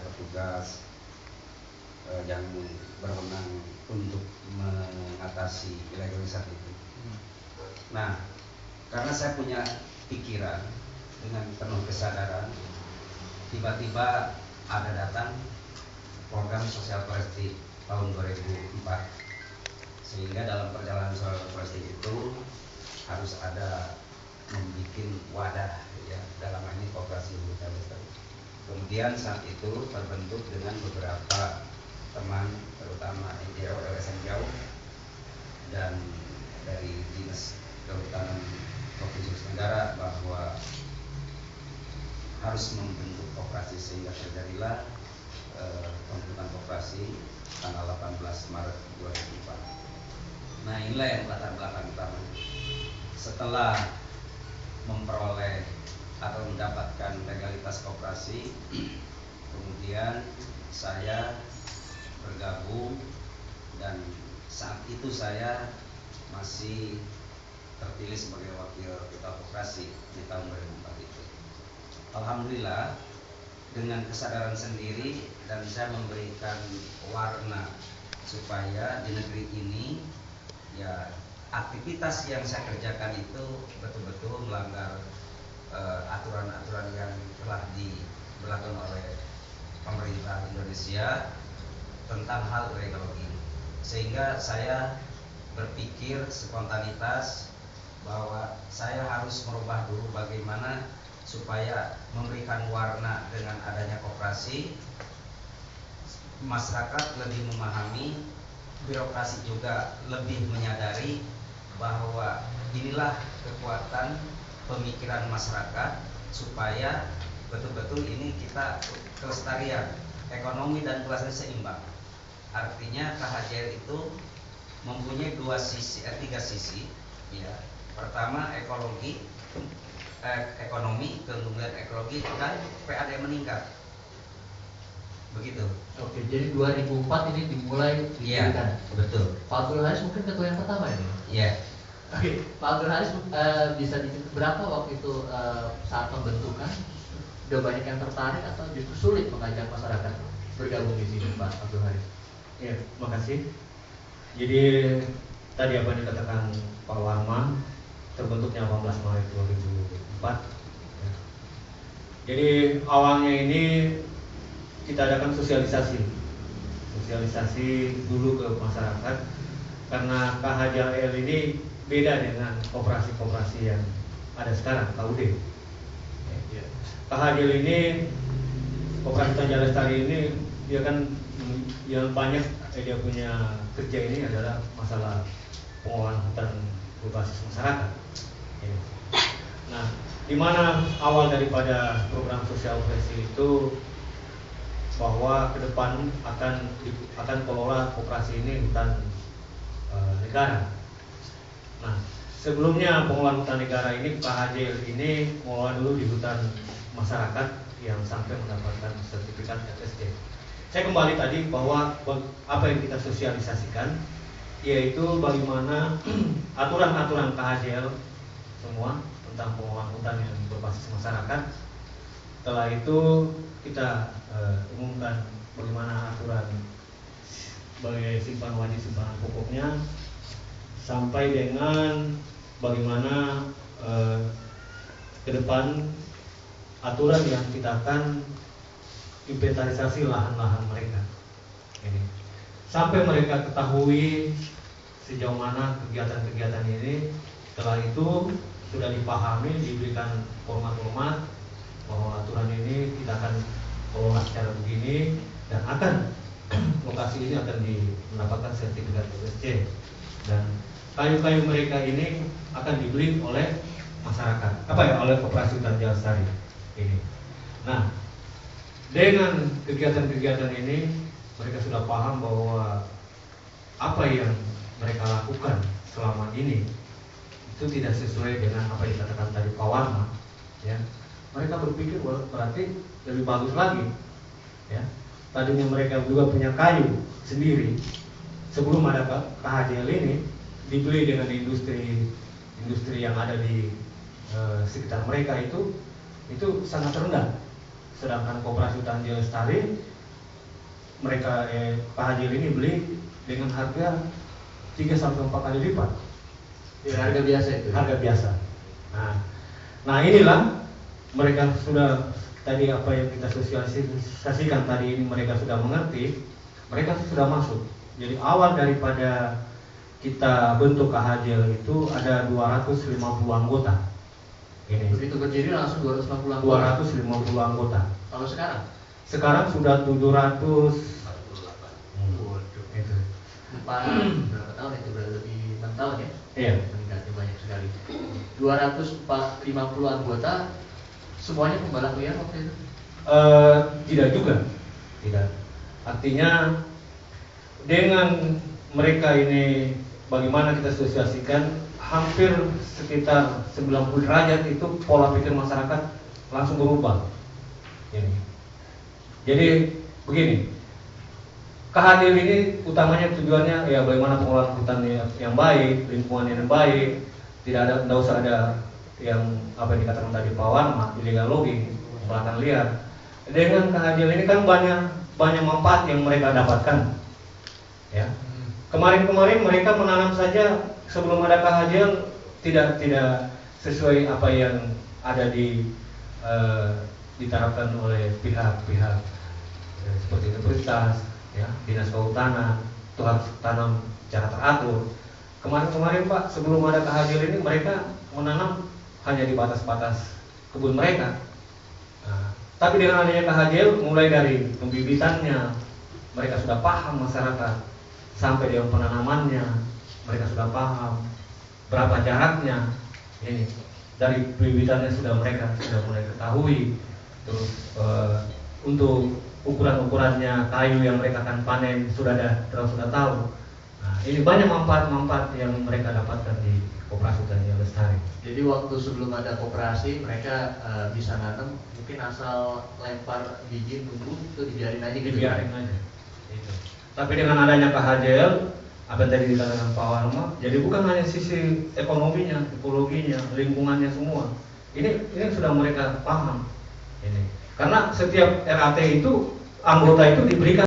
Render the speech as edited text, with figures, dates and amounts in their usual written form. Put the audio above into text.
petugas yang berwenang untuk mengatasi ilegalisasi itu. Nah, karena saya punya pikiran dengan penuh kesadaran, tiba-tiba ada datang program sosial prestis tahun 2004, sehingga dalam perjalanan sosial prestis itu harus ada membuat wadah, ya, dalam ini koperasi hutan lestari. Kemudian saat itu terbentuk dengan beberapa teman, terutama NGO LSM Jauh dan dari Dinas Kehutanan Provinsi Sulawesi Tenggara, bahwa harus membentuk koperasi, sehingga terjadilah pembentukan koperasi tanggal 18 Maret 2004. Nah, inilah yang latar belakang utama. Setelah memperoleh atau mendapatkan legalitas koperasi, kemudian saya bergabung, dan saat itu saya masih terpilih sebagai wakil ketua koperasi di tahun 2004 itu. Alhamdulillah, dengan kesadaran sendiri, dan saya memberikan warna supaya di negeri ini, ya, aktivitas yang saya kerjakan itu betul-betul melanggar aturan-aturan yang telah diberlakukan oleh pemerintah Indonesia tentang hal ekologi. Sehingga saya berpikir spontanitas bahwa saya harus merubah dulu bagaimana supaya memberikan warna dengan adanya koperasi, masyarakat lebih memahami, birokrasi juga lebih menyadari bahwa inilah kekuatan pemikiran masyarakat, supaya betul-betul ini kita kelestarian ekonomi dan kelestarian seimbang. Artinya KHJL itu mempunyai tiga sisi, ya. Pertama ekologi, ekonomi, kemudian ekologi, dan PAD meningkat. Begitu. Oke, jadi 2004 ini dimulai didirikan. Iya, betul. Pak Abdul Haris mungkin ketua yang pertama ini. Iya. Oke, Pak Abdul Haris bisa diceritakan berapa waktu itu saat pembentukan? Sudah banyak yang tertarik atau justru sulit mengajak masyarakat bergabung di sini, Pak Abdul Haris? Ya, makasih. Jadi tadi apa yang dikatakan Pak Warman, terbentuknya 18 Maret 2004. Ya. Jadi awalnya ini kita adakan sosialisasi dulu ke masyarakat, karena KHJL ini beda dengan koperasi-koperasi yang ada sekarang, KUD. Ya. KHJL ini, Koperasi Hutan Lestari ini, dia kan yang banyak dia punya kerja ini adalah masalah pengolahan hutan berbasis masyarakat. Ya. Nah, di mana awal daripada program sosial operasi itu bahwa ke depan akan kelola koperasi ini hutan negara. Nah, sebelumnya pengolahan hutan negara ini, KHJL ini mengelola dulu di hutan masyarakat yang sampai mendapatkan sertifikat FSC. Saya kembali tadi bahwa apa yang kita sosialisasikan, yaitu bagaimana aturan-aturan KHJL semua tentang pengolahan hutan yang berbasis masyarakat. Setelah itu kita umumkan bagaimana aturan sebagai simpan wajib simpanan pokoknya, sampai dengan bagaimana ke depan aturan yang kita akan inventarisasi lahan-lahan mereka ini, sampai mereka ketahui sejauh mana kegiatan-kegiatan ini. Setelah itu sudah dipahami, diberikan format-format bahwa aturan ini kita akan kelola secara begini, dan akan lokasi ini akan mendapatkan sertifikat FSC, dan kayu-kayu mereka ini akan dibeli oleh masyarakat, oleh Koperasi Hutan Lestari ini. Nah, dengan kegiatan-kegiatan ini mereka sudah paham bahwa apa yang mereka lakukan selama ini itu tidak sesuai dengan apa yang dikatakan tadi Pak Warma, ya. Mereka berpikir berarti lebih bagus lagi, ya. Tadinya mereka juga punya kayu sendiri sebelum ada KHJL ini, dibeli dengan industri yang ada di sekitar mereka, itu sangat rendah, sedangkan koperasi hutan Jaya Lestari mereka KHJL ini beli dengan harga 3-4 kali lipat. Harga biasa itu. Harga biasa. Nah inilah mereka sudah tadi apa yang kita sosialisasikan tadi ini mereka sudah mengerti, mereka sudah masuk. Jadi awal daripada kita bentuk KHJL itu ada 250 anggota. Ini. Begitu berdiri langsung 250 anggota. 250 anggota. Kalau sekarang? Sekarang sudah 748. Waduh. Itu. Berapa tahun itu? Berarti lebih 6 tahun ya? Iya. Meningkatnya banyak sekali. 250 anggota, semuanya pembalap liar waktu itu? Tidak juga. Tidak. Artinya dengan mereka ini bagaimana kita sosialisasikan hampir sekitar 90 derajat itu pola pikir masyarakat langsung berubah. Ini. Jadi begini, KHJL ini utamanya tujuannya ya bagaimana pengelolaan hutan yang baik, lingkungan yang baik, tidak usah ada yang apa yang dikatakan tadi Pak Warma, illegal logging, pembalakan liar. Dengan KHJL ini kan banyak manfaat yang mereka dapatkan. Ya. Kemarin-kemarin mereka menanam saja sebelum ada KHJL tidak sesuai apa yang ada diterapkan oleh pihak-pihak seperti universitas, ya, dinas kehutanan, itu harus tanam secara teratur. Kemarin-kemarin Pak, sebelum ada KHJL ini mereka menanam hanya di batas-batas kebun mereka. Nah, tapi dengan adanya KHJL, mulai dari pembibitannya mereka sudah paham masyarakat, sampai dengan penanamannya mereka sudah paham berapa jaraknya. Ini dari pembibitannya mereka sudah mulai ketahui. Terus untuk ukuran-ukurannya kayu yang mereka akan panen sudah tahu. Nah, ini banyak manfaat-manfaat yang mereka dapatkan di koperasi hutan Jaya Lestari. Jadi waktu sebelum ada koperasi mereka bisa nanam, mungkin asal lempar biji tumbuh itu dibiarin aja gitu. Dibiarin aja. Itu. Tapi dengan adanya KHJL, apa yang tadi dikatakan Pak Warma, jadi bukan hanya sisi ekonominya, ekologinya, lingkungannya semua. Ini sudah mereka paham. Ini. Karena setiap RAT itu anggota itu diberikan